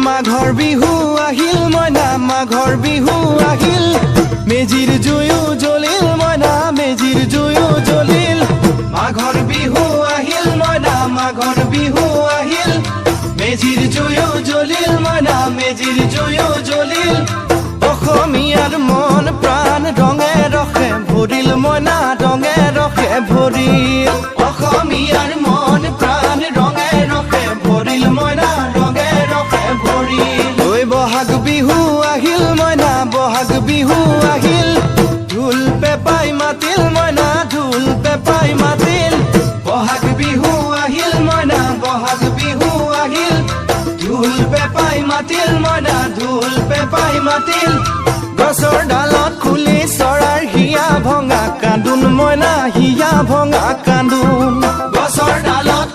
মাঘৰ বিহু আহিল মইনা মাঘৰ বিহু আহিল মেজিৰ জুয়ো জ্বলিল মইনা মেজিৰ জুয়ো জ্বলিল মাঘৰ বিহু আহিল মইনা মাঘৰ বিহু আহিল মেজিৰ জুয়ো জ্বলিল মইনা মেজিৰ জুয়ো জ্বলিল অসমীয়াৰ মন প্ৰাণ ৰঙে ৰসে ভৰিল মইনা ৰঙে ৰসে ভৰিল অসমীয়াৰ মন প্ৰাণ ৰঙে ৰসে ভৰিল মইনা ৰঙে ৰসে ভৰিল ঐ বহাগ বিহু আহিল মইনা বহাগ বিহু আহিল ঢোল পেপাই মাতিল মইনা ঢোল পেপাই মাতিল বহাগ বিহু আহিল মইনা বহাগ বিহু আহিল ঢোল পেপাই মাতিল মইনা ঢোল পেপাই মাতিল গছৰ ডালত খুলি চৰাৰ হিয়া ভঙা কান্দোন মইনা হিয়া ভঙা